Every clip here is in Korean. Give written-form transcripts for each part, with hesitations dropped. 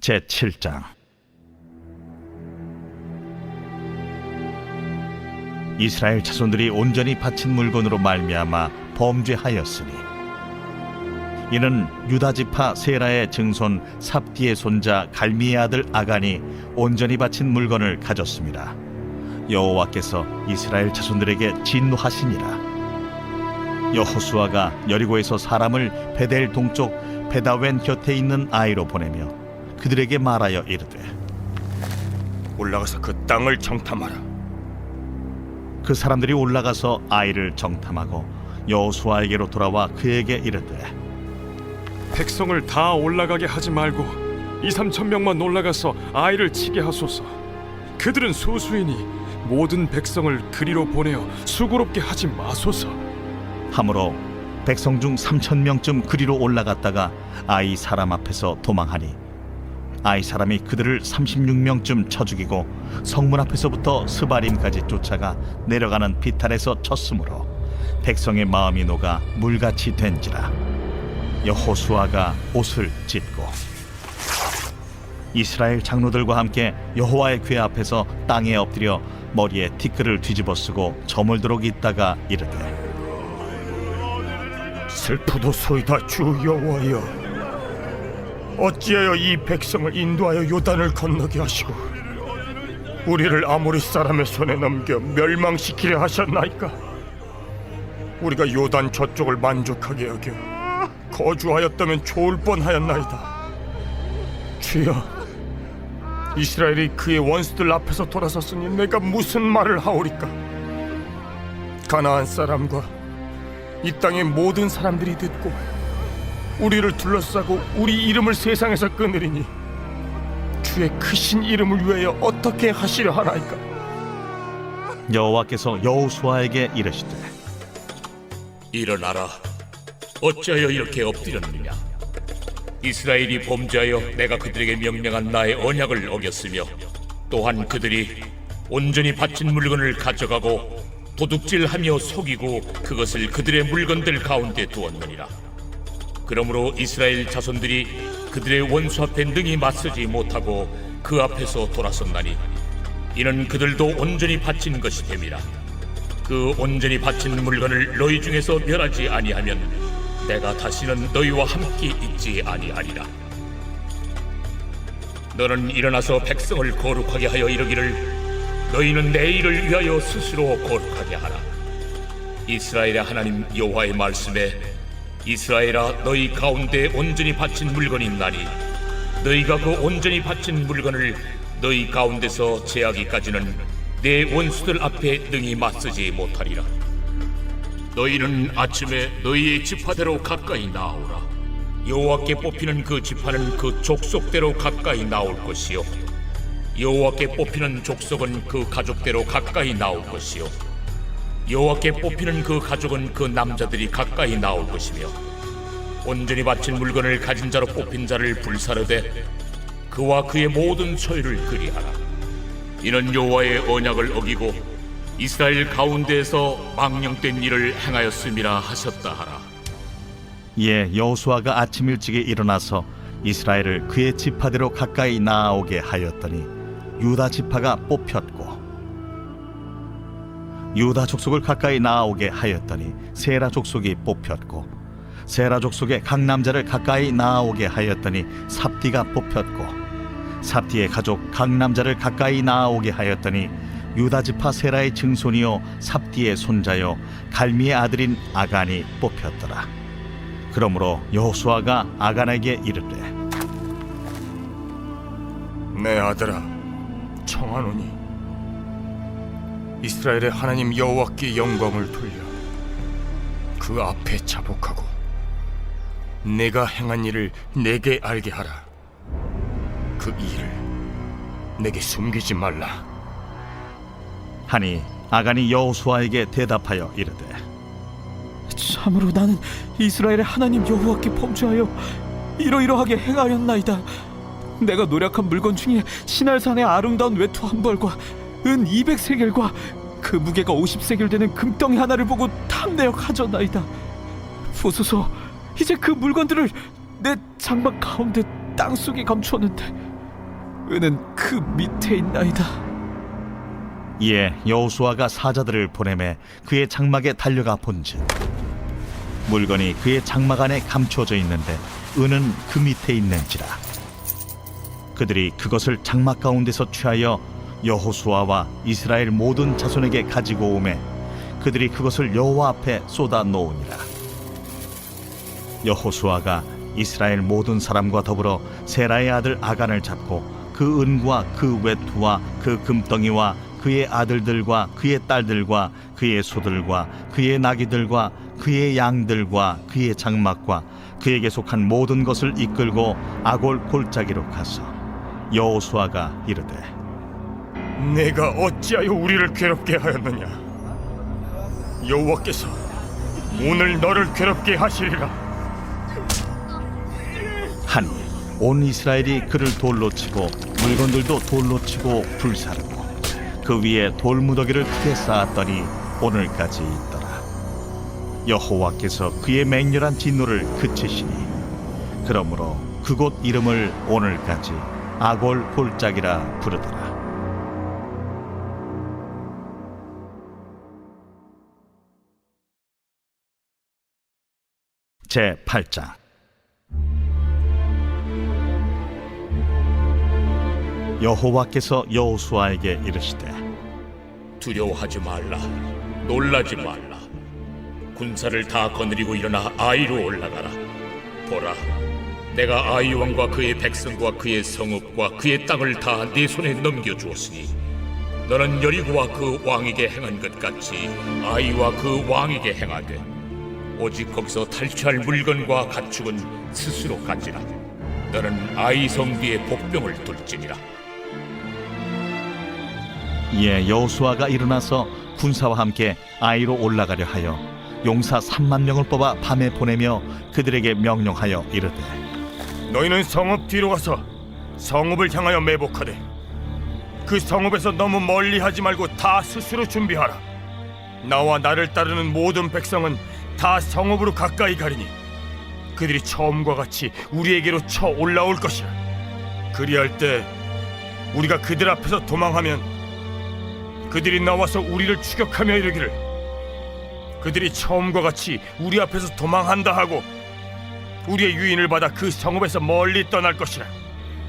제7장. 이스라엘 자손들이 온전히 바친 물건으로 말미암아 범죄하였으니, 이는 유다 지파 세라의 증손 삽디의 손자 갈미의 아들 아간이 온전히 바친 물건을 가졌습니다. 여호와께서 이스라엘 자손들에게 진노하시니라. 여호수아가 여리고에서 사람을 베델 동쪽 베다웬 곁에 있는 아이로 보내며 그들에게 말하여 이르되, 올라가서 그 땅을 정탐하라. 그 사람들이 올라가서 아이를 정탐하고 여호수아에게로 돌아와 그에게 이르되, 백성을 다 올라가게 하지 말고 2-3천 명만 올라가서 아이를 치게 하소서. 그들은 소수이니 모든 백성을 그리로 보내어 수고롭게 하지 마소서. 하므로 백성 중 3,000명쯤 그리로 올라갔다가 아이 사람 앞에서 도망하니, 아이 사람이 그들을 36명쯤 쳐 죽이고 성문 앞에서부터 스바림까지 쫓아가 내려가는 비탈에서 쳤으므로 백성의 마음이 녹아 물같이 된지라. 여호수아가 옷을 찢고 이스라엘 장로들과 함께 여호와의 궤 앞에서 땅에 엎드려 머리에 티끌을 뒤집어 쓰고 저물도록 있다가 이르되, 슬프도소이다 주 여호와여, 어찌하여 이 백성을 인도하여 요단을 건너게 하시고 우리를 아모리 사람의 손에 넘겨 멸망시키려 하셨나이까? 우리가 요단 저쪽을 만족하게 여겨 거주하였다면 좋을 뻔하였나이다. 주여, 이스라엘이 그의 원수들 앞에서 돌아섰으니 내가 무슨 말을 하오리까? 가나안 사람과 이 땅의 모든 사람들이 듣고 우리를 둘러싸고 우리 이름을 세상에서 끊으리니 주의 크신 이름을 위하여 어떻게 하시려 하나이까? 여호와께서 여호수아에게 이르시되, 일어나라. 어찌하여 이렇게 엎드렸느냐? 이스라엘이 범죄하여 내가 그들에게 명령한 나의 언약을 어겼으며, 또한 그들이 온전히 바친 물건을 가져가고 도둑질하며 속이고 그것을 그들의 물건들 가운데 두었느니라. 그러므로 이스라엘 자손들이 그들의 원수 앞에 능히 맞서지 못하고 그 앞에서 돌아섰나니, 이는 그들도 온전히 바친 것이 됨이라. 그 온전히 바친 물건을 너희 중에서 멸하지 아니하면 내가 다시는 너희와 함께 있지 아니하리라. 너는 일어나서 백성을 거룩하게 하여 이르기를, 너희는 내 일을 위하여 스스로 거룩하게 하라. 이스라엘의 하나님 여호와의 말씀에, 이스라엘아, 너희 가운데 온전히 바친 물건이 있나니 너희가 그 온전히 바친 물건을 너희 가운데서 제하기까지는 내 원수들 앞에 능히 맞서지 못하리라. 너희는 아침에 너희의 지파대로 가까이 나오라. 여호와께 뽑히는 그 지파는 그 족속대로 가까이 나올 것이요, 여호와께 뽑히는 족속은 그 가족대로 가까이 나올 것이요, 여호와께 뽑히는 그 가족은 그 남자들이 가까이 나올 것이며, 온전히 바친 물건을 가진 자로 뽑힌 자를 불사르되 그와 그의 모든 소유를 그리하라. 이는 여호와의 언약을 어기고 이스라엘 가운데에서 망령된 일을 행하였음이라 하셨다 하라. 이에 여호수아가 아침 일찍에 일어나서 이스라엘을 그의 지파대로 가까이 나아오게 하였더니 유다 지파가 뽑혔고, 유다 족속을 가까이 나아오게 하였더니 세라 족속이 뽑혔고, 세라 족속의 각 남자를 가까이 나아오게 하였더니 삽디가 뽑혔고, 삽디의 가족 각 남자를 가까이 나아오게 하였더니 유다 지파 세라의 증손이요 삽디의 손자요 갈미의 아들인 아간이 뽑혔더라. 그러므로 여호수아가 아간에게 이르되, 내 아들아, 청하노니 이스라엘의 하나님 여호와께 영광을 돌려 그 앞에 자복하고 내가 행한 일을 내게 알게 하라. 그 일을 내게 숨기지 말라. 하니 아간이 여호수아에게 대답하여 이르되, 참으로 나는 이스라엘의 하나님 여호와께 범죄하여 이러이러하게 행하였나이다. 내가 노력한 물건 중에 시날산의 아름다운 외투 한 벌과 은 200세겔과 그 무게가 50세겔 되는 금덩이 하나를 보고 탐내어 가져나이다. 보소서, 이제 그 물건들을 내 장막 가운데 땅속에 감추었는데 은은 그 밑에 있나이다. 이에 여호수아가 사자들을 보내매 그의 장막에 달려가 본즉 물건이 그의 장막 안에 감추어져 있는데 은은 그 밑에 있는지라. 그들이 그것을 장막 가운데서 취하여 여호수아와 이스라엘 모든 자손에게 가지고 오매 그들이 그것을 여호와 앞에 쏟아 놓으니라. 여호수아가 이스라엘 모든 사람과 더불어 세라의 아들 아간을 잡고 그 은과 그 외투와 그 금덩이와 그의 아들들과 그의 딸들과 그의 소들과 그의 나귀들과 그의 양들과 그의 장막과 그에게 속한 모든 것을 이끌고 아골 골짜기로 가서 여호수아가 이르되 내가 어찌하여 우리를 괴롭게 하였느냐? 여호와께서 오늘 너를 괴롭게 하시리라. 하니 온 이스라엘이 그를 돌로 치고 물건들도 돌로 치고 불사르고 그 위에 돌무더기를 크게 쌓았더니 오늘까지 있더라. 여호와께서 그의 맹렬한 진노를 그치시니 그러므로 그곳 이름을 오늘까지 아골 골짜기라 부르더라. 제 8장. 여호와께서 여호수아에게 이르시되 두려워하지 말라, 놀라지 말라. 군사를 다 거느리고 일어나 아이로 올라가라. 보라, 내가 아이 왕과 그의 백성과 그의 성읍과 그의 땅을 다 네 손에 넘겨주었으니 너는 여리고와 그 왕에게 행한 것 같이 아이와 그 왕에게 행하되 오직 거기서 탈취할 물건과 가축은 스스로 가지라. 너는 아이 성 뒤에 복병을 둘지니라. 이에 여호수아가 일어나서 군사와 함께 아이로 올라가려 하여 용사 3만 명을 뽑아 밤에 보내며 그들에게 명령하여 이르되 너희는 성읍 뒤로 가서 성읍을 향하여 매복하되 그 성읍에서 너무 멀리 하지 말고 다 스스로 준비하라. 나와 나를 따르는 모든 백성은 다 성읍으로 가까이 가리니 그들이 처음과 같이 우리에게로 쳐 올라올 것이라. 그리할 때 우리가 그들 앞에서 도망하면 그들이 나와서 우리를 추격하며 이르기를 그들이 처음과 같이 우리 앞에서 도망한다 하고 우리의 유인을 받아 그 성읍에서 멀리 떠날 것이라.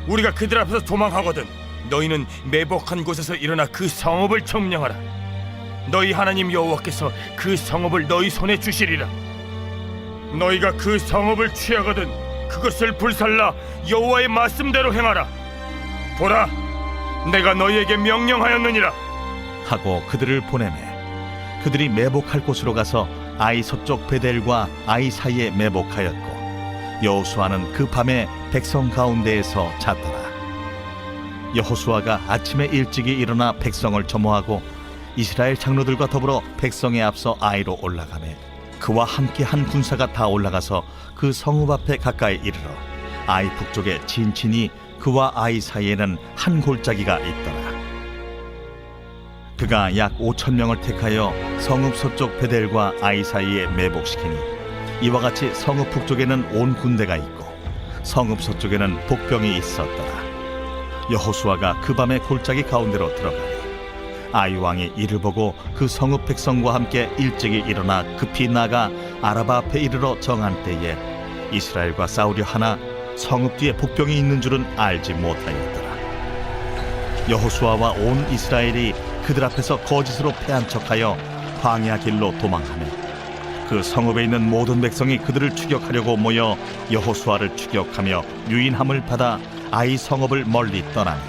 우리가 그들 앞에서 도망하거든 너희는 매복한 곳에서 일어나 그 성읍을 점령하라. 너희 하나님 여호와께서 그 성읍을 너희 손에 주시리라. 너희가 그 성읍을 취하거든 그것을 불살라 여호와의 말씀대로 행하라. 보라, 내가 너희에게 명령하였느니라. 하고 그들을 보내매 그들이 매복할 곳으로 가서 아이 서쪽 베델과 아이 사이에 매복하였고 여호수아는 그 밤에 백성 가운데에서 잤더라. 여호수아가 아침에 일찍이 일어나 백성을 점호하고 이스라엘 장로들과 더불어 백성에 앞서 아이로 올라가매 그와 함께 한 군사가 다 올라가서 그 성읍 앞에 가까이 이르러 아이 북쪽에 진친이 그와 아이 사이에는 한 골짜기가 있더라. 그가 약 5,000명을 택하여 성읍 서쪽 베델과 아이 사이에 매복시키니 이와 같이 성읍 북쪽에는 온 군대가 있고 성읍 서쪽에는 복병이 있었더라. 여호수아가 그 밤에 골짜기 가운데로 들어가니 아이 왕이 이를 보고 그 성읍 백성과 함께 일찍이 일어나 급히 나가 아라바 앞에 이르러 정한 때에 이스라엘과 싸우려 하나 성읍 뒤에 복병이 있는 줄은 알지 못하였더라. 여호수아와 온 이스라엘이 그들 앞에서 거짓으로 패한 척하여 광야 길로 도망하며 그 성읍에 있는 모든 백성이 그들을 추격하려고 모여 여호수아를 추격하며 유인함을 받아 아이 성읍을 멀리 떠나니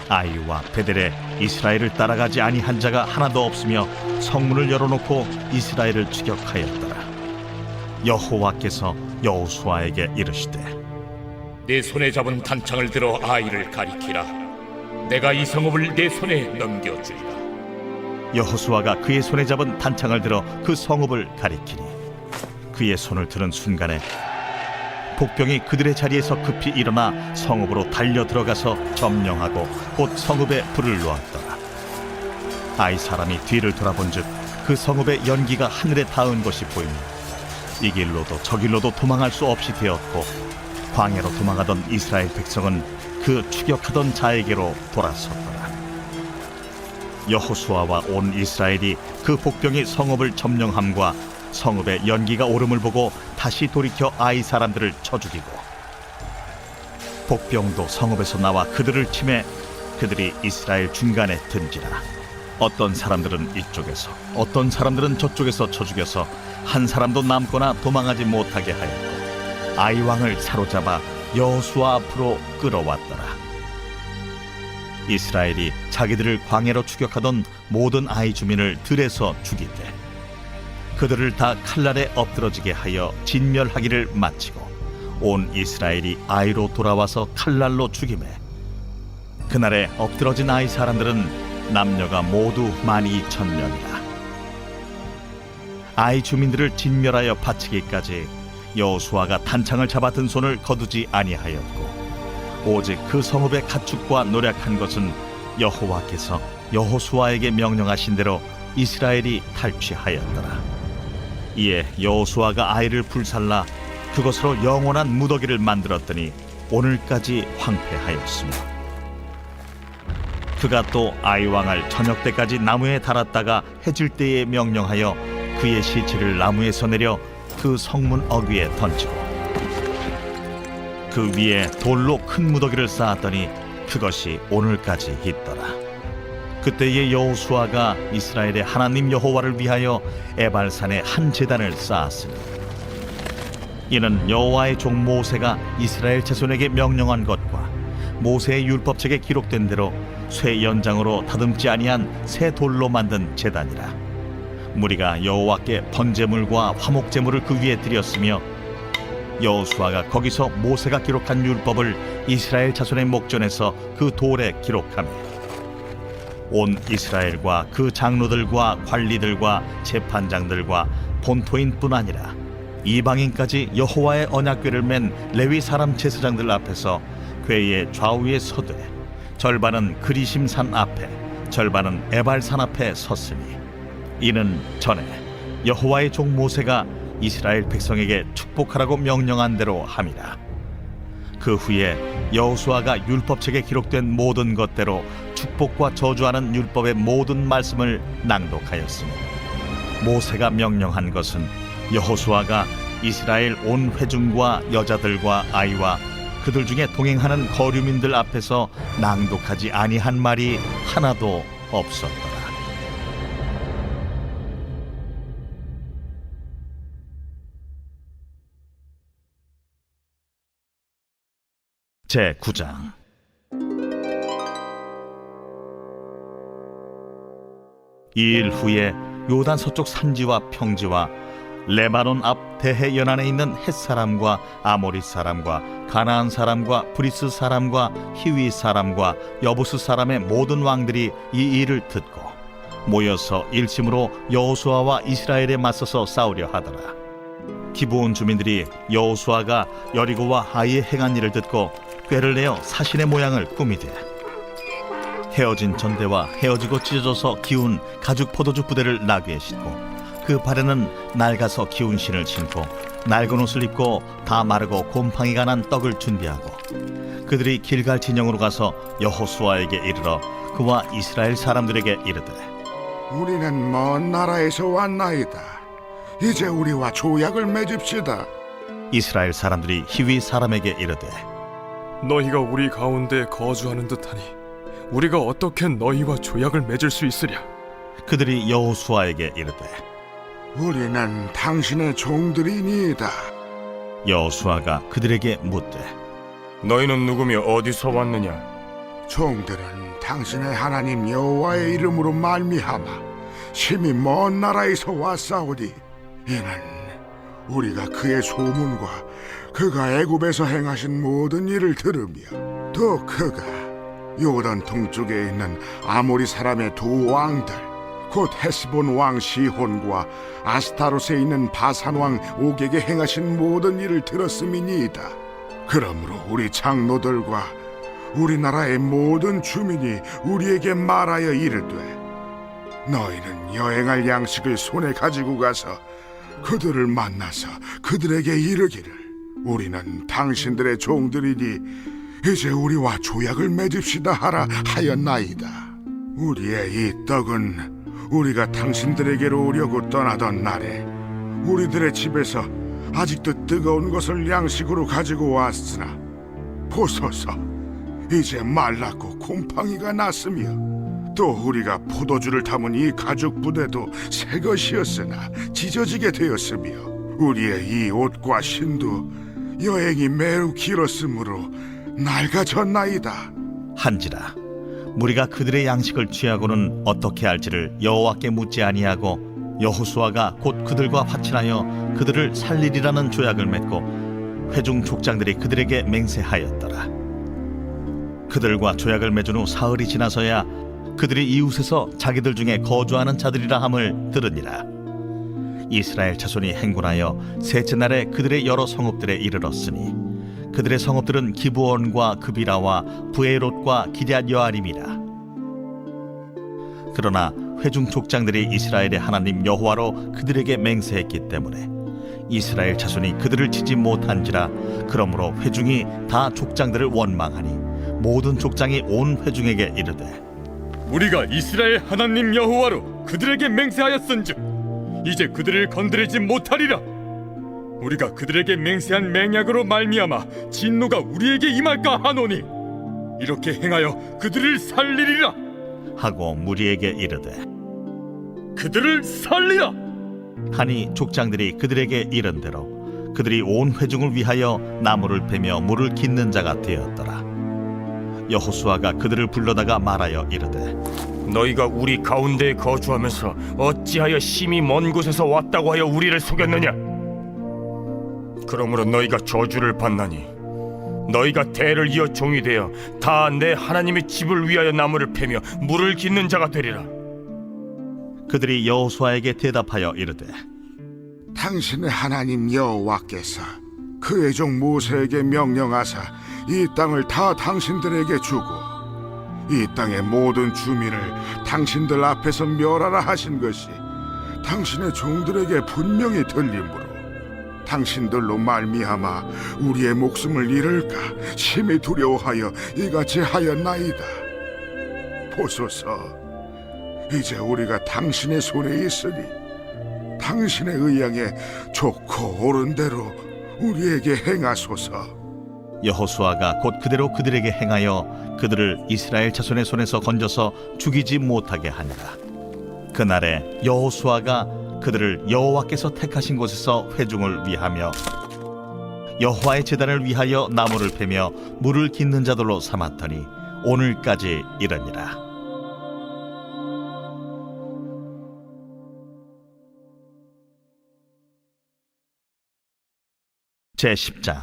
아이와 베델에 이스라엘을 따라가지 아니한 자가 하나도 없으며 성문을 열어놓고 이스라엘을 추격하였더라. 여호와께서 여호수아에게 이르시되 내 손에 잡은 단창을 들어 아이를 가리키라. 내가 이 성읍을 내 손에 넘겨주리라. 여호수아가 그의 손에 잡은 단창을 들어 그 성읍을 가리키니 그의 손을 드는 순간에 복병이 그들의 자리에서 급히 일어나 성읍으로 달려 들어가서 점령하고 곧 성읍에 불을 놓았더라. 아이 사람이 뒤를 돌아본즉 그 성읍의 연기가 하늘에 닿은 것이 보이니 이 길로도 저 길로도 도망할 수 없이 되었고 광야로 도망하던 이스라엘 백성은 그 추격하던 자에게로 돌아섰더라. 여호수아와 온 이스라엘이 그 복병이 성읍을 점령함과 성읍의 연기가 오름을 보고 다시 돌이켜 아이 사람들을 쳐 죽이고, 복병도 성읍에서 나와 그들을 치매 그들이 이스라엘 중간에 든지라. 어떤 사람들은 이쪽에서 어떤 사람들은 저쪽에서 쳐 죽여서 한 사람도 남거나 도망하지 못하게 하였고, 아이 왕을 사로잡아 여호수아 앞으로 끌어왔더라. 이스라엘이 자기들을 광야로 추격하던 모든 아이 주민을 들에서 죽이되 그들을 다 칼날에 엎드러지게 하여 진멸하기를 마치고, 온 이스라엘이 아이로 돌아와서 칼날로 죽이매 그날에 엎드러진 아이 사람들은 남녀가 모두 12,000명이라. 아이 주민들을 진멸하여 바치기까지 여호수아가 단창을 잡아 든 손을 거두지 아니하였고, 오직 그 성읍의 가축과 노략한 것은 여호와께서 여호수아에게 명령하신 대로 이스라엘이 탈취하였더라. 이에 여호수아가 아이를 불살라 그것으로 영원한 무더기를 만들었더니 오늘까지 황폐하였으며, 그가 또 아이 왕을 저녁 때까지 나무에 달았다가 해질 때에 명령하여 그의 시체를 나무에서 내려 그 성문 어귀에 던지고 그 위에 돌로 큰 무더기를 쌓았더니 그것이 오늘까지 있더라. 그때의 여호수아가 이스라엘의 하나님 여호와를 위하여 에발산에 한 제단을 쌓았으니, 이는 여호와의 종 모세가 이스라엘 자손에게 명령한 것과 모세의 율법책에 기록된 대로 쇠 연장으로 다듬지 아니한 새 돌로 만든 제단이라. 무리가 여호와께 번제물과 화목제물을 그 위에 드렸으며, 여호수아가 거기서 모세가 기록한 율법을 이스라엘 자손의 목전에서 그 돌에 기록하며, 온 이스라엘과 그 장로들과 관리들과 재판장들과 본토인뿐 아니라 이방인까지 여호와의 언약궤를 맨 레위 사람 제사장들 앞에서 궤의 좌우에 서되, 절반은 그리심산 앞에 절반은 에발산 앞에 섰으니, 이는 전에 여호와의 종 모세가 이스라엘 백성에게 축복하라고 명령한 대로 함이라. 그 후에 여호수아가 율법책에 기록된 모든 것대로 축복과 저주하는 율법의 모든 말씀을 낭독하였으니, 모세가 명령한 것은 여호수아가 이스라엘 온 회중과 여자들과 아이와 그들 중에 동행하는 거류민들 앞에서 낭독하지 아니한 말이 하나도 없었더라. 제9장. 이일 후에 요단 서쪽 산지와 평지와 레바논 앞 대해 연안에 있는 헷 사람과 아모리 사람과 가나안 사람과 브리스 사람과 히위 사람과 여부스 사람의 모든 왕들이 이 일을 듣고 모여서 일심으로 여호수아와 이스라엘에 맞서서 싸우려 하더라. 기브온 주민들이 여호수아가 여리고와 아이에 행한 일을 듣고 꾀를 내어 사신의 모양을 꾸미되, 헤어진 전대와 헤어지고 찢어져서 기운 가죽 포도주 부대를 나귀에 싣고 그 발에는 낡아서 기운 신을 신고 낡은 옷을 입고 다 마르고 곰팡이가 난 떡을 준비하고, 그들이 길갈 진영으로 가서 여호수아에게 이르러 그와 이스라엘 사람들에게 이르되, 우리는 먼 나라에서 왔나이다. 이제 우리와 조약을 맺읍시다. 이스라엘 사람들이 히위 사람에게 이르되, 너희가 우리 가운데 거주하는 듯하니 우리가 어떻게 너희와 조약을 맺을 수 있으랴? 그들이 여호수아에게 이르되, 우리는 당신의 종들이니이다. 여호수아가 그들에게 묻되, 너희는 누구며 어디서 왔느냐? 종들은 당신의 하나님 여호와의 이름으로 말미암아 심히 먼 나라에서 왔사오니, 이는 우리가 그의 소문과 그가 애굽에서 행하신 모든 일을 들으며, 또 그가 요단 동쪽에 있는 아모리 사람의 두 왕들 곧 헤스본 왕 시혼과 아스타롯에 있는 바산 왕 옥에게 행하신 모든 일을 들었음이니이다. 그러므로 우리 장로들과 우리나라의 모든 주민이 우리에게 말하여 이르되, 너희는 여행할 양식을 손에 가지고 가서 그들을 만나서 그들에게 이르기를, 우리는 당신들의 종들이니 이제 우리와 조약을 맺읍시다 하라 하였나이다. 우리의 이 떡은 우리가 당신들에게로 오려고 떠나던 날에 우리들의 집에서 아직도 뜨거운 것을 양식으로 가지고 왔으나 보소서, 이제 말랐고 곰팡이가 났으며 또 우리가 포도주를 담은 이 가죽 부대도 새 것이었으나 찢어지게 되었으며 우리의 이 옷과 신도 여행이 매우 길었으므로 낡아졌나이다. 한지라 무리가 그들의 양식을 취하고는 어떻게 할지를 여호와께 묻지 아니하고 여호수아가 곧 그들과 화친하여 그들을 살리리라는 조약을 맺고 회중 족장들이 그들에게 맹세하였더라. 그들과 조약을 맺은 후 사흘이 지나서야 그들이 이웃에서 자기들 중에 거주하는 자들이라 함을 들으니라. 이스라엘 자손이 행군하여 셋째 날에 그들의 여러 성읍들에 이르렀으니 그들의 성읍들은 기브온과 그비라와 부에롯과 기럇 여아림이라. 그러나 회중 족장들이 이스라엘의 하나님 여호와로 그들에게 맹세했기 때문에 이스라엘 자손이 그들을 치지 못한지라. 그러므로 회중이 다 족장들을 원망하니 모든 족장이 온 회중에게 이르되 우리가 이스라엘 하나님 여호와로 그들에게 맹세하였은즉 이제 그들을 건드리지 못하리라. 우리가 그들에게 맹세한 맹약으로 말미암아 진노가 우리에게 임할까 하노니 이렇게 행하여 그들을 살리리라 하고 무리에게 이르되 그들을 살리라 하니 족장들이 그들에게 이른 대로 그들이 온 회중을 위하여 나무를 패며 물을 깃는 자가 되었더라. 여호수아가 그들을 불러다가 말하여 이르되 너희가 우리 가운데에 거주하면서 어찌하여 심히 먼 곳에서 왔다고 하여 우리를 속였느냐? 그러므로 너희가 저주를 받나니 너희가 대를 이어 종이 되어 다 내 하나님의 집을 위하여 나무를 패며 물을 깃는 자가 되리라. 그들이 여호수아에게 대답하여 이르되 당신의 하나님 여호와께서 그의 종 모세에게 명령하사 이 땅을 다 당신들에게 주고 이 땅의 모든 주민을 당신들 앞에서 멸하라 하신 것이 당신의 종들에게 분명히 들리므로 당신들로 말미암아 우리의 목숨을 잃을까 심히 두려워하여 이같이 하였나이다. 보소서, 이제 우리가 당신의 손에 있으니 당신의 의향에 좋고 옳은 대로 우리에게 행하소서. 여호수아가 곧 그대로 그들에게 행하여 그들을 이스라엘 자손의 손에서 건져서 죽이지 못하게 하니라. 그날에 여호수아가 그들을 여호와께서 택하신 곳에서 회중을 위하며 여호와의 제단을 위하여 나무를 패며 물을 깃는 자들로 삼았더니 오늘까지 이르니라. 제10장.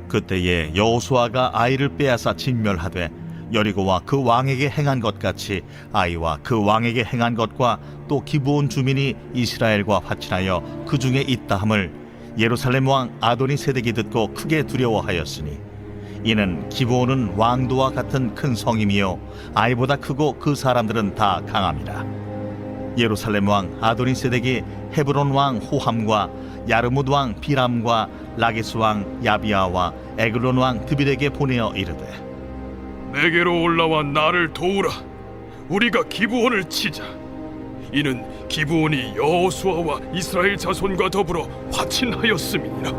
그때에 여호수아가 아이를 빼앗아 진멸하되 여리고와 그 왕에게 행한 것 같이 아이와 그 왕에게 행한 것과 또 기브온 주민이 이스라엘과 화친하여 그 중에 있다 함을 예루살렘 왕 아도니세덱이 듣고 크게 두려워하였으니 이는 기브온은 왕도와 같은 큰 성임이요 아이보다 크고 그 사람들은 다 강함이라. 예루살렘 왕 아도니세덱이 헤브론 왕 호함과 야르뭇 왕 비람과 라게스 왕 야비아와 에글론 왕 드빌에게 보내어 이르되 내게로 올라와 나를 도우라. 우리가 기브온을 치자. 이는 기브온이 여호수아와 이스라엘 자손과 더불어 화친하였음이니라.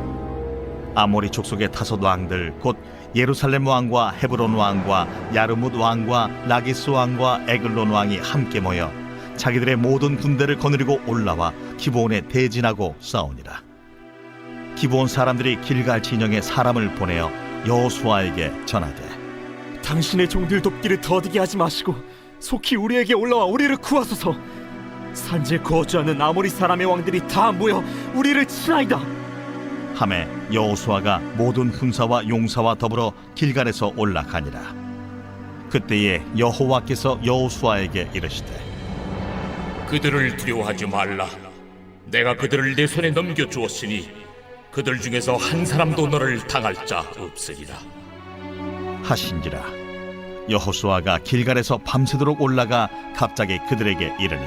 아모리 족속의 다섯 왕들 곧 예루살렘 왕과 헤브론 왕과 야르뭇 왕과 라게스 왕과 에글론 왕이 함께 모여 자기들의 모든 군대를 거느리고 올라와 기브온에 대진하고 싸우니라. 기브온 사람들이 길갈 진영에 사람을 보내어 여호수아에게 전하되 당신의 종들 돕기를 더디게 하지 마시고 속히 우리에게 올라와 우리를 구하소서. 산지에 거주하는 아모리 사람의 왕들이 다 모여 우리를 치나이다. 하매 여호수아가 모든 군사와 용사와 더불어 길갈에서 올라가니라. 그때에 여호와께서 여호수아에게 이르시되 그들을 두려워하지 말라. 내가 그들을 내 손에 넘겨주었으니 그들 중에서 한 사람도 너를 당할 자 없으리라 하신지라. 여호수아가 길갈에서 밤새도록 올라가 갑자기 그들에게 이르니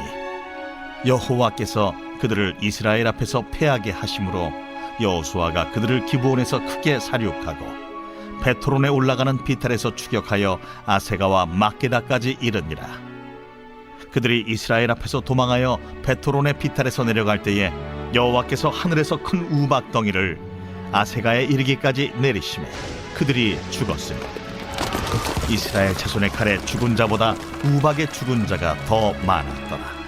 여호와께서 그들을 이스라엘 앞에서 패하게 하심으로 여호수아가 그들을 기브온에서 크게 사륙하고 베토론에 올라가는 비탈에서 추격하여 아세가와 막게다까지 이르니라. 그들이 이스라엘 앞에서 도망하여 베토론의 비탈에서 내려갈 때에 여호와께서 하늘에서 큰 우박덩이를 아세가에 이르기까지 내리시매 그들이 죽었으니 이스라엘 자손의 칼에 죽은 자보다 우박에 죽은 자가 더 많았더라.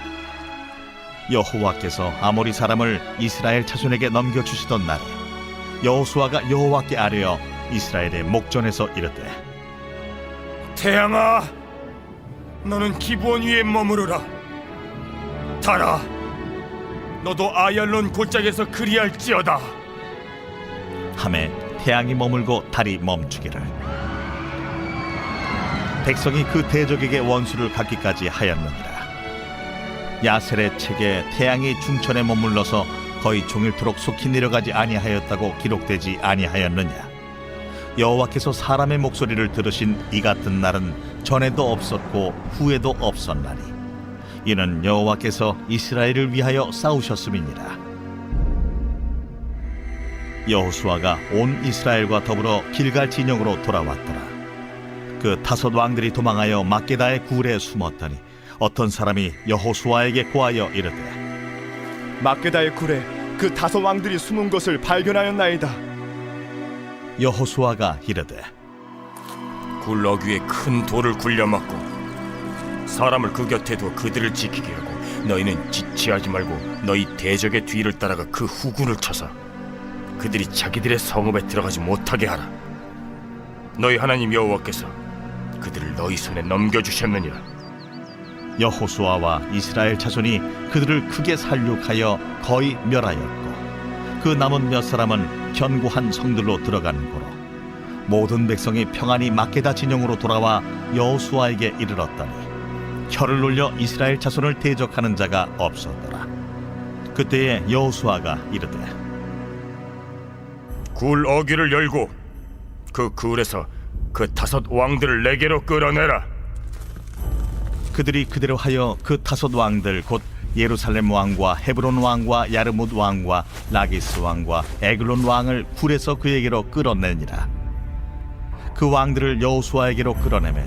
여호와께서 아모리 사람을 이스라엘 자손에게 넘겨주시던 날에 여호수아가 여호와께 아뢰어 이스라엘의 목전에서 이르되 태양아, 너는 기브온 위에 머무르라. 달아, 너도 아얄론 골짜기에서 그리할지어다. 하매 태양이 머물고 달이 멈추기를 백성이 그 대적에게 원수를 갚기까지 하였느니라. 야셀의 책에 태양이 중천에 머물러서 거의 종일토록 속히 내려가지 아니하였다고 기록되지 아니하였느냐. 여호와께서 사람의 목소리를 들으신 이 같은 날은 전에도 없었고 후에도 없었나니 이는 여호와께서 이스라엘을 위하여 싸우셨음이니라. 여호수아가 온 이스라엘과 더불어 길갈 진영으로 돌아왔더라. 그 5 왕들이 도망하여 막게다의 굴에 숨었더니 어떤 사람이 여호수아에게 고하여 이르되 막게다의 굴에 그 5 왕들이 숨은 것을 발견하였나이다. 여호수아가 이르되 굴럭 위에 큰 돌을 굴려막고 사람을 그 곁에 두어 그들을 지키게 하고 너희는 지체하지 말고 너희 대적의 뒤를 따라가 그 후군을 쳐서 그들이 자기들의 성읍에 들어가지 못하게 하라. 너희 하나님 여호와께서 그들을 너희 손에 넘겨주셨느니라. 여호수아와 이스라엘 자손이 그들을 크게 살육하여 거의 멸하였고 그 남은 몇 사람은 견고한 성들로 들어가는 고로 모든 백성이 평안히 막게다 진영으로 돌아와 여호수아에게 이르렀더니 혀를 놀려 이스라엘 자손을 대적하는 자가 없었더라. 그때에 여호수아가 이르되 굴 어귀를 열고 그 굴에서 그 5 왕들을 내게로 끌어내라. 그들이 그대로 하여 그 5 왕들 곧 예루살렘 왕과 헤브론 왕과 야르뭇 왕과 라기스 왕과 에글론 왕을 굴에서 그에게로 끌어내니라. 그 왕들을 여호수아에게로 끌어내매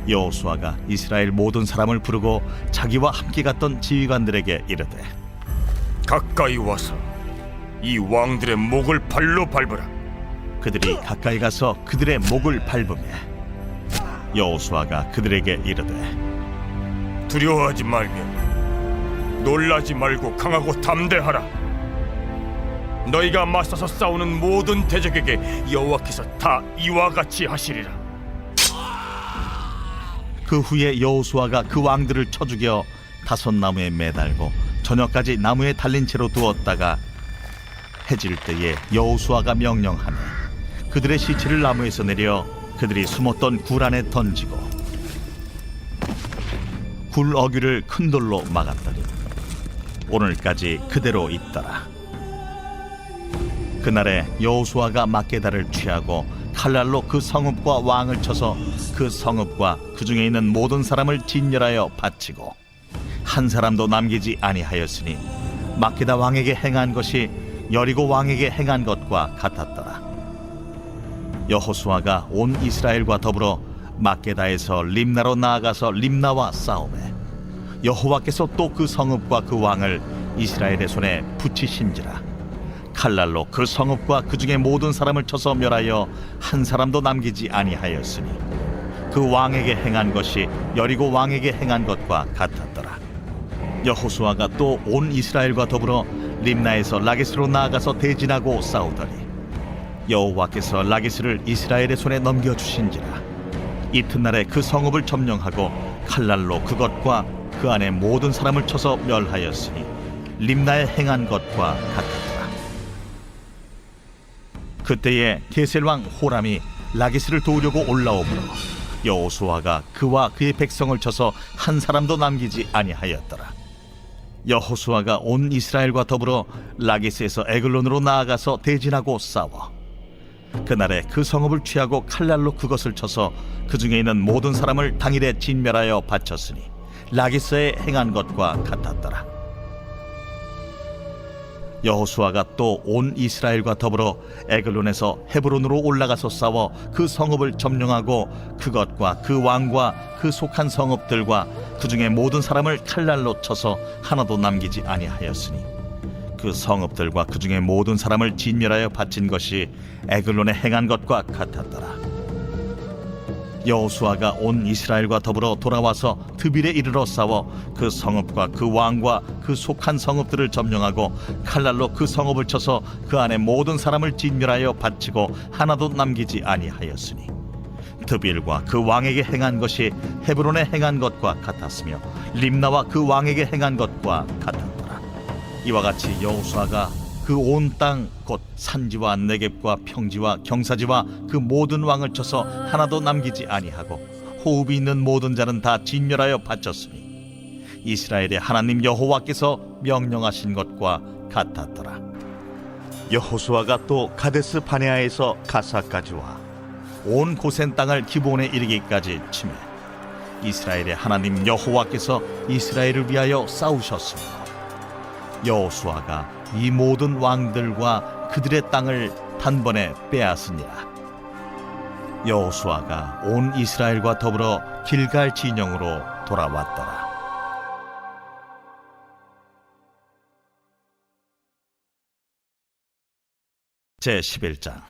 여호수아가 이스라엘 모든 사람을 부르고 자기와 함께 갔던 지휘관들에게 이르되 가까이 와서 이 왕들의 목을 발로 밟으라. 그들이 가까이 가서 그들의 목을 밟으매 여호수아가 그들에게 이르되 두려워하지 말며 놀라지 말고 강하고 담대하라. 너희가 맞서서 싸우는 모든 대적에게 여호와께서 다 이와 같이 하시리라. 그 후에 여호수아가 그 왕들을 쳐 죽여 5 나무에 매달고 저녁까지 나무에 달린 채로 두었다가 해질 때에 여호수아가 명령하며 그들의 시체를 나무에서 내려 그들이 숨었던 굴 안에 던지고 굴 어귀를 큰 돌로 막았더니 오늘까지 그대로 있더라. 그날에 여호수아가 막게다를 취하고 칼날로 그 성읍과 왕을 쳐서 그 성읍과 그 중에 있는 모든 사람을 진멸하여 바치고 한 사람도 남기지 아니하였으니 막게다 왕에게 행한 것이 여리고 왕에게 행한 것과 같았더라. 여호수아가 온 이스라엘과 더불어 막게다에서 림나로 나아가서 림나와 싸우매 여호와께서 또 그 성읍과 그 왕을 이스라엘의 손에 붙이신지라. 칼날로 그 성읍과 그 중에 모든 사람을 쳐서 멸하여 한 사람도 남기지 아니하였으니 그 왕에게 행한 것이 여리고 왕에게 행한 것과 같았더라. 여호수아가 또 온 이스라엘과 더불어 림나에서 라기스로 나아가서 대진하고 싸우더니 여호와께서 라기스를 이스라엘의 손에 넘겨주신지라. 이튿날에 그 성읍을 점령하고 칼날로 그것과 그 안에 모든 사람을 쳐서 멸하였으니 림나에 행한 것과 같았더라. 그때에 게셀 왕 호람이 라기스를 도우려고 올라오므로 여호수아가 그와 그의 백성을 쳐서 한 사람도 남기지 아니하였더라. 여호수아가 온 이스라엘과 더불어 라기스에서 에글론으로 나아가서 대진하고 싸워 그날에 그 성읍을 취하고 칼날로 그것을 쳐서 그 중에 있는 모든 사람을 당일에 진멸하여 바쳤으니 라기스에 행한 것과 같았더라. 여호수아가 또 온 이스라엘과 더불어 에글론에서 헤브론으로 올라가서 싸워 그 성읍을 점령하고 그것과 그 왕과 그 속한 성읍들과 그 중에 모든 사람을 칼날로 쳐서 하나도 남기지 아니하였으니 그 성읍들과 그 중에 모든 사람을 진멸하여 바친 것이 에글론에 행한 것과 같았더라. 여호수아가 온 이스라엘과 더불어 돌아와서 드빌에 이르러 싸워 그 성읍과 그 왕과 그 속한 성읍들을 점령하고 칼날로 그 성읍을 쳐서 그 안에 모든 사람을 진멸하여 바치고 하나도 남기지 아니하였으니 드빌과 그 왕에게 행한 것이 헤브론에 행한 것과 같았으며 림나와 그 왕에게 행한 것과 같았더라. 이와 같이 여호수아가 그 온 땅 곧 산지와 네겝과 평지와 경사지와 그 모든 왕을 쳐서 하나도 남기지 아니하고 호흡이 있는 모든 자는 다 진멸하여 바쳤으니 이스라엘의 하나님 여호와께서 명령하신 것과 같았더라. 여호수아가 또 가데스 바네아에서 가사까지 와 온 고센 땅을 기브온에 이르기까지 치매 이스라엘의 하나님 여호와께서 이스라엘을 위하여 싸우셨으며 여호수아가 이 모든 왕들과 그들의 땅을 단번에 빼앗으니라. 여호수아가 온 이스라엘과 더불어 길갈 진영으로 돌아왔더라. 제 11장.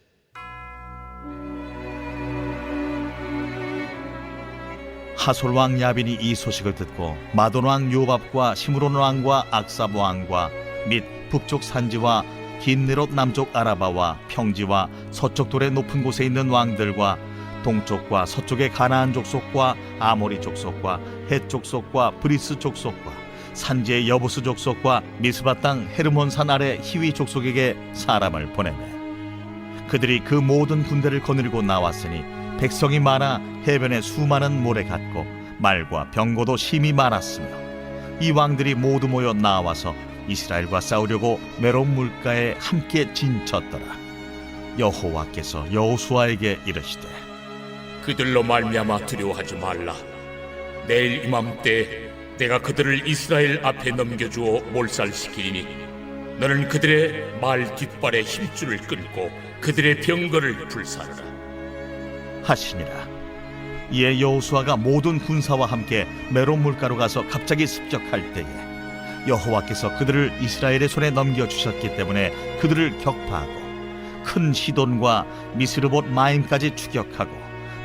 하솔 왕 야빈이 이 소식을 듣고 마돈 왕 요밥과 시므론 왕과 악삽 왕과 및 북쪽 산지와 긴네롯 남쪽 아라바와 평지와 서쪽 돌의 높은 곳에 있는 왕들과 동쪽과 서쪽의 가나안 족속과 아모리 족속과 헷 족속과 브리스 족속과 산지의 여부스 족속과 미스바 땅 헤르몬 산 아래 히위 족속에게 사람을 보내매 그들이 그 모든 군대를 거느리고 나왔으니 백성이 많아 해변에 수많은 모래 같고 말과 병거도 심히 많았으며 이 왕들이 모두 모여 나와서 이스라엘과 싸우려고 메론 물가에 함께 진쳤더라. 여호와께서 여호수아에게 이르시되 그들로 말미암아 두려워하지 말라. 내일 이맘때 내가 그들을 이스라엘 앞에 넘겨주어 몰살시키리니 너는 그들의 말 뒷발에 힘줄을 끊고 그들의 병거를 불사르라 하시니라. 이에 여호수아가 모든 군사와 함께 메론 물가로 가서 갑자기 습격할 때에 여호와께서 그들을 이스라엘의 손에 넘겨주셨기 때문에 그들을 격파하고 큰 시돈과 미스르봇 마임까지 추격하고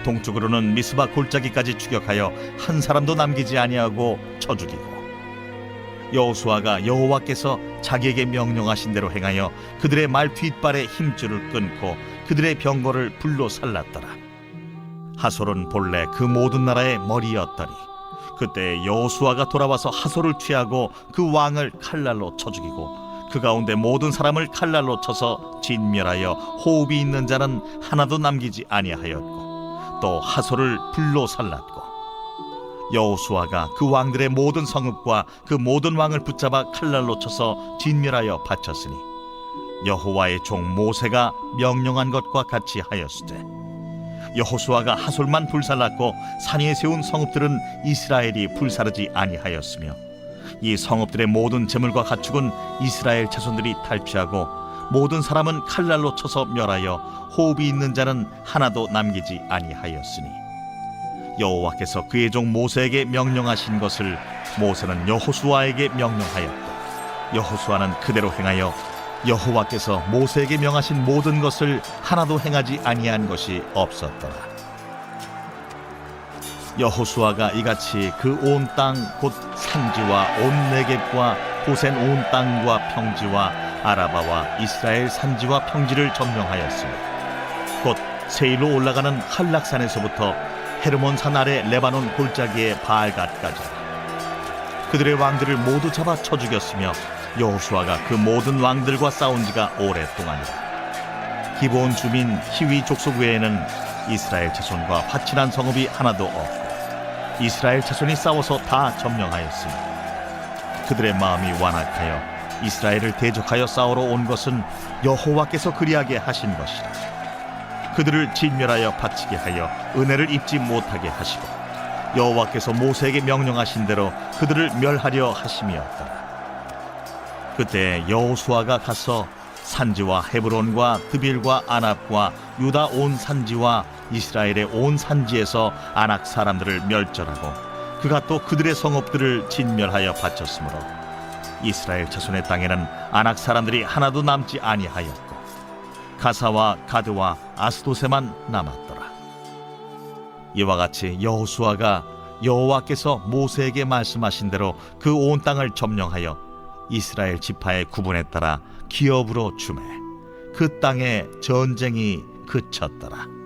동쪽으로는 미스바 골짜기까지 추격하여 한 사람도 남기지 아니하고 쳐 죽이고 여호수아가 여호와께서 자기에게 명령하신 대로 행하여 그들의 말 뒷발에 힘줄을 끊고 그들의 병거를 불로 살랐더라. 하솔은 본래 그 모든 나라의 머리였더니 그때 여호수아가 돌아와서 하솔을 취하고 그 왕을 칼날로 쳐 죽이고 그 가운데 모든 사람을 칼날로 쳐서 진멸하여 호흡이 있는 자는 하나도 남기지 아니하였고 또 하솔을 불로 살랐고 여호수아가 그 왕들의 모든 성읍과 그 모든 왕을 붙잡아 칼날로 쳐서 진멸하여 바쳤으니 여호와의 종 모세가 명령한 것과 같이 하였으되 여호수아가 하솔만 불살랐고 산 위에 세운 성읍들은 이스라엘이 불사르지 아니하였으며 이 성읍들의 모든 재물과 가축은 이스라엘 자손들이 탈취하고 모든 사람은 칼날로 쳐서 멸하여 호흡이 있는 자는 하나도 남기지 아니하였으니 여호와께서 그의 종 모세에게 명령하신 것을 모세는 여호수아에게 명령하였고 여호수아는 그대로 행하여 여호와께서 모세에게 명하신 모든 것을 하나도 행하지 아니한 것이 없었더라. 여호수아가 이같이 그 온 땅 곧 산지와 온 네겝과 고센 온 땅과 평지와 아라바와 이스라엘 산지와 평지를 점령하였으며 곧 세일로 올라가는 한락산에서부터 헤르몬 산 아래 레바논 골짜기의 바알갓까지 그들의 왕들을 모두 잡아 쳐 죽였으며 여호수아가 그 모든 왕들과 싸운 지가 오랫동안이라. 기브온 주민 히위 족속 외에는 이스라엘 자손과 화친한 성읍이 하나도 없고 이스라엘 자손이 싸워서 다 점령하였으니 그들의 마음이 완악하여 이스라엘을 대적하여 싸우러 온 것은 여호와께서 그리하게 하신 것이라. 그들을 진멸하여 바치게 하여 은혜를 입지 못하게 하시고 여호와께서 모세에게 명령하신 대로 그들을 멸하려 하심이었더라. 그때 여호수아가 가서 산지와 헤브론과 드빌과 아납과 유다 온 산지와 이스라엘의 온 산지에서 아낙 사람들을 멸절하고 그가 또 그들의 성읍들을 진멸하여 바쳤으므로 이스라엘 자손의 땅에는 아낙 사람들이 하나도 남지 아니하였고 가사와 가드와 아스도세만 남았더라. 이와 같이 여호수아가 여호와께서 모세에게 말씀하신 대로 그 온 땅을 점령하여 이스라엘 지파의 구분에 따라 기업으로 주매 그 땅에 전쟁이 그쳤더라.